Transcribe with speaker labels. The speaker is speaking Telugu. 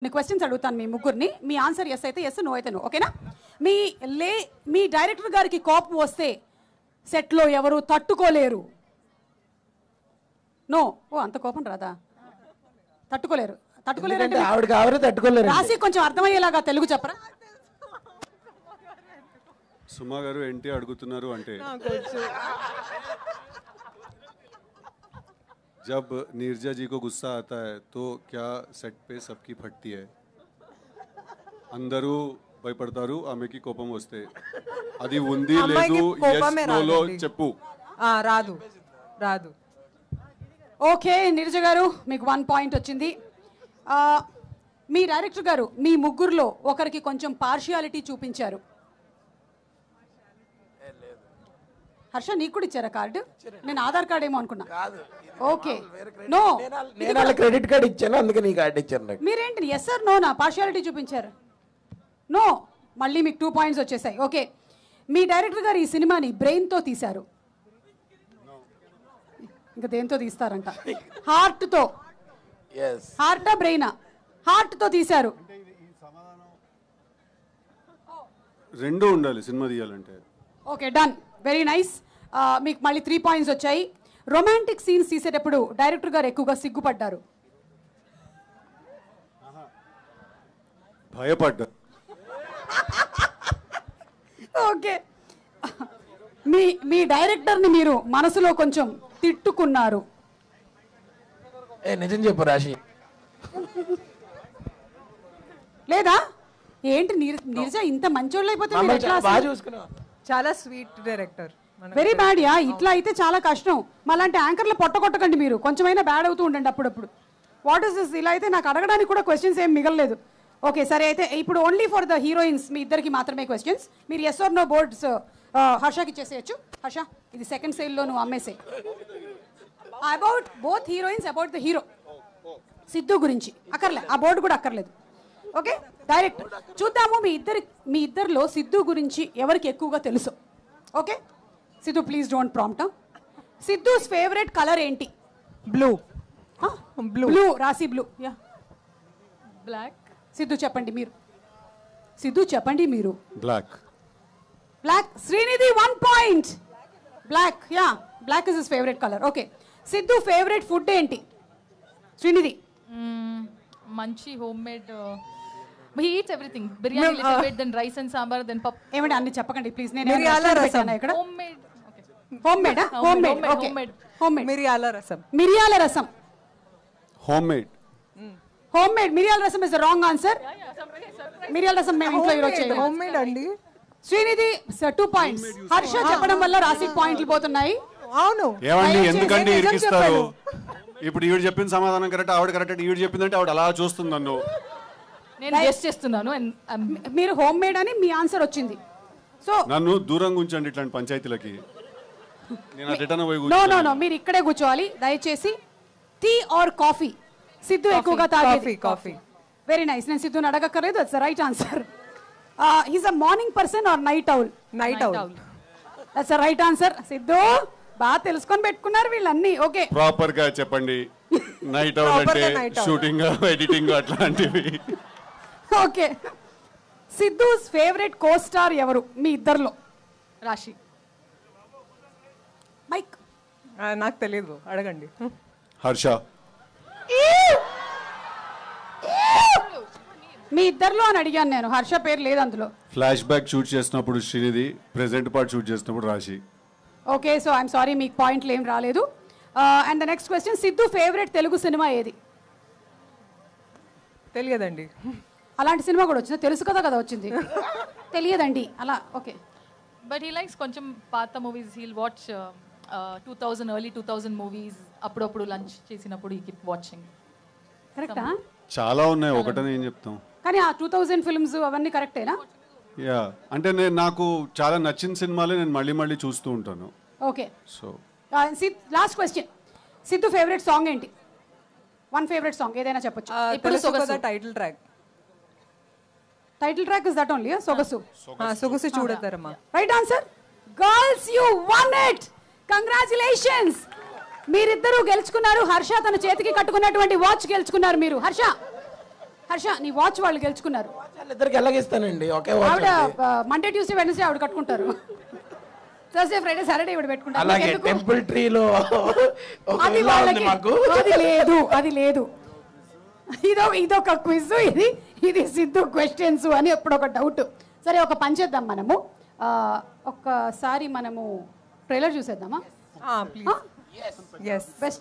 Speaker 1: నేను క్వశ్చన్స్ అడుగుతాను మీ ముగ్గురిని. మీ ఆన్సర్ ఎస్ అయితే ఎస్, నో అయితే నో. ఓకేనా? మీ డైరెక్టర్ గారికి కోపం వస్తే సెట్లో ఎవరు తట్టుకోలేరు. నో. ఓ అంత కోపం రాదా? తట్టుకోలేరు. తట్టుకోలేరు
Speaker 2: ఆవిడకి ఆవిడ తట్టుకోలేరు.
Speaker 1: రాసి కొంచెం అర్థమయ్యేలాగా తెలుగు చెప్పరా?
Speaker 3: సుమా గారు ఏంటి అడుగుతున్నారు అంటే, जब नीरजा जी को गुस्सा आता है तो क्या सेट पे सबकी फटती है? అందరూ భయపడతారు ఆమెకి కోపం వస్తే. అది ఉంది లేదు yes no లో చెప్పు.
Speaker 4: రాదు రాదు.
Speaker 1: ఓకే నీరజ గారు మీకు 1 పాయింట్ వచ్చింది. మీ డైరెక్టర్ గారు మీ ముగ్గురులో ఒకరికి కొంచెం పార్షియాలిటీ చూపించారు. హర్ష నీకు కూడా ఇచ్చారా కార్డు? నేను ఆధార్ కార్డ్ ఏమో అనుకున్నా. ఓకే నో,
Speaker 2: నేను క్రెడిట్ కార్డ్ ఇచ్చాను, అందుకే నీ కార్డు ఇచ్చాను.
Speaker 1: మీరేంటి ఎస్ సార్ నో నా పార్షియాలిటీ చూపించారు? నో. మళ్ళీ మీకు 2 పాయింట్స్ వచ్చేసాయి. ఓకే, మీ డైరెక్టర్ గారు ఈ సినిమాని బ్రెయిన్తో తీశారు. ఇంకా దేంతో తీస్తారంట? హార్ట్తో. హార్టా బ్రెయినా? హార్ట్తో తీశారు.
Speaker 3: రెండు ఉండాలి సినిమా తీయాలంటే.
Speaker 1: Okay done, very nice. మీకు మళ్ళీ 3 పాయింట్స్ వచ్చాయి. రొమాంటిక్ సీన్స్ తీసేటప్పుడు డైరెక్టర్ గారు ఎక్కువగా సిగ్గుపడ్డారు.
Speaker 3: భయపడ్డా.
Speaker 1: ఓకే, మీ డైరెక్టర్ని మీరు మనసులో కొంచెం తిట్టుకున్నారు.
Speaker 2: నిజం చెప్పు రాశి.
Speaker 1: లేదా ఏంటి నీరజ ఇంత మంచోళ్ళు అయిపోతే
Speaker 2: బాగా చూసుకున్నావు.
Speaker 4: చాలా sweet director.
Speaker 1: Very bad yeah. ఇట్లా అయితే చాలా కష్టం. మళ్ళంటే యాంకర్లు పొట్టకొట్టకండి మీరు, కొంచెమైనా బ్యాడ్ అవుతూ ఉండండి అప్పుడప్పుడు. What is this? ఇలా అయితే నాకు అడగడానికి కూడా క్వశ్చన్స్ ఏం మిగలలేదు. ఓకే సరే, అయితే ఇప్పుడు ఓన్లీ ఫర్ ద హీరోయిన్స్ మీ ఇద్దరికి మాత్రమే క్వశ్చన్స్. మీరు ఎస్ ఆర్ నో బోర్డ్స్ హర్షకి ఇచ్చేసేయచ్చు. హర్ష ఇది సెకండ్ సేల్లో నువ్వు అమ్మేసే. About both heroines, about the hero Siddhu గురించి అక్కర్లే, ఆ బోర్డు కూడా అక్కర్లేదు. ఓకే డైరెక్ట్ చూద్దాము మీ ఇద్దరిలో సిద్ధు గురించి ఎవరికి ఎక్కువగా తెలుసు. Okay Siddhu please don't prompt. Siddhu's favourite colour ఏంటి?
Speaker 4: బ్లూ.
Speaker 1: బ్లూ. రాసి బ్లూ. యా.
Speaker 5: బ్లాక్.
Speaker 1: సిద్ధు చెప్పండి మీరు. సిద్ధు చెప్పండి మీరు.
Speaker 3: Black.
Speaker 1: Black. Srinidhi 1 point. Black. Yeah, black is his favourite colour. Okay Siddhu favourite food ఏంటి? శ్రీనిధి.
Speaker 5: మంచి home made. He eats everything. Biryani little bit, then rice and sambar, then pap.
Speaker 1: ఏమండి అన్ని చెప్పకండి ప్లీజ్. నేను
Speaker 4: మిరియాల రసం.
Speaker 1: ఇక్కడ
Speaker 5: Homemade. Okay.
Speaker 1: Home made. Home made. Okay home made.
Speaker 4: మిరియాల రసం.
Speaker 1: మిరియాల రసం.
Speaker 3: Home made.
Speaker 1: Home made. మిరియాల రసం ఇస్ ద రాంగ్ ఆన్సర్. మిరియాల రసం మేము ఇంట్లో ఈరోజు చేయలేదు.
Speaker 4: హోమ్ మేడ్ అండి.
Speaker 1: శ్రీనిధి 2 పాయింట్స్. హర్ష చెప్పడం వల్ల రాశి పాయింట్లు పోతున్నాయి.
Speaker 4: అవును.
Speaker 3: ఏమండి ఎందుకండి ఇరికిస్తారు? ఇప్పుడు ఈవిడ చెప్పిన సమాధానం కరెక్ట్, ఆవిడ కరెక్ట్. ఈవిడ చెప్పిందంటే ఆవిడ అలా చూస్తుంది నన్ను.
Speaker 5: నేను గెస్ చేస్తున్నాను.
Speaker 1: మీరు హోమ్ మేడ్ అని మీ ఆన్సర్ వచ్చింది. సో
Speaker 3: నన్ను దూరంగా ఉంచండి ఇట్లాంటి పంచాయతీలకి. నేను రిటర్న్ పోయి
Speaker 1: నో నో నో, మీరు ఇక్కడే కూర్చోవాలి దయచేసి. Tea or coffee? సిద్ధు ఎక్కువగా తాగేది
Speaker 4: కాఫీ.
Speaker 1: Very nice. నేను సిద్ధుని అడగక్కర్లేదు, that's the right answer. He's a morning person or night owl?
Speaker 4: Night owl.
Speaker 1: That's the right answer. Siddhu బాగా తెలుసుకొని పెట్టుకున్నారు వీళ్ళన్నీ. ఓకే
Speaker 3: ప్రాపర్ గా చెప్పండి. నైట్ ఔల్ అంటే షూటింగ్, ఎడిటింగ్ అట్లాంటివి.
Speaker 1: Okay Siddhu's favourite co star ఎవరు మీ ఇద్దరిలో?
Speaker 5: రాశి.
Speaker 1: మైక్.
Speaker 4: నాకు తెలియదు, అడగండి.
Speaker 3: హర్ష.
Speaker 1: మీ ఇద్దరిలో అని అడిగాను నేను, హర్ష పేరు లేదు అందులో.
Speaker 3: ఫ్లాష్ బ్యాక్ షూట్ చేసినప్పుడు శ్రీనిధి, ప్రెజెంట్ పార్ట్ షూట్ చేసినప్పుడు రాశి.
Speaker 1: ఓకే సో ఐఎమ్ సారీ మీకు పాయింట్లు ఏం రాలేదు. And the next question, Siddhu favourite Telugu cinema ఏది?
Speaker 4: తెలియదండి.
Speaker 1: అలాంటి సినిమా కూడా వచ్చింది? తెలుసు కదా వచ్చింది. తెలియదండి అలా. ఓకే
Speaker 5: బట్ హీ లైక్స్ కొంచెం పాత movies. He'll watch 2000 early 2000 movies. అప్పుడప్పుడు లంచ్ చేసినప్పుడు హీ కీప్ వాచింగ్.
Speaker 1: కరెక్టా?
Speaker 3: చాలా ఉన్నాయి, ఒకటనే ఏం చెప్తాం.
Speaker 1: కానీ ఆ 2000 ఫిల్మ్స్ అవన్నీ కరెక్టేనా?
Speaker 3: యా, అంటే నాకు చాలా నచ్చిన సినిమాలే నేను మళ్ళీ మళ్ళీ చూస్తూ ఉంటాను.
Speaker 1: Okay
Speaker 3: so
Speaker 1: last question, Siddhu favourite song ఏంటి? 1 ఫేవరెట్ సాంగ్ ఏదైనా చెప్పొచ్చు.
Speaker 4: ఇప్పుడు title track.
Speaker 1: Title track is that only? సొగసు.
Speaker 4: సొగసు చూడతారమ్మా.
Speaker 1: Right answer. Girls you won it. Congratulations. మీరిద్దరూ గెలుచుకున్నారు. హర్ష తన చేతికి కట్టుకున్నటువంటి వాచ్ గెలుచుకున్నారు మీరు. హర్ష హర్ష నీ వాచ్ వాళ్ళు గెలుచుకున్నారు.
Speaker 2: వాళ్ళిద్దరికి ఎలాగిస్తానండి ఒకే
Speaker 1: ఆవిడ
Speaker 2: వాచ్
Speaker 1: మండే ట్యూస్డే వెడ్నెస్డే ఆవిడ కట్టుకుంటారు. థర్స్డే ఫ్రైడే సాటర్డే ఇవిడ పెట్టుకుంటారు.
Speaker 2: అలాగే
Speaker 1: ఎందుకు?
Speaker 2: టెంపుల్ ట్రీలో
Speaker 1: అది వాళ్ళకి అది లేదు. ఇదొక క్విజ్, ఇది సిద్ధు క్వశ్చన్స్ అని ఎప్పుడు ఒక డౌట్. సరే ఒక పని చేద్దాం మనము, ఒక్కసారి మనము ట్రైలర్ చూసేద్దామా?
Speaker 4: ప్లీజ్. ఎస్.
Speaker 1: బెస్ట్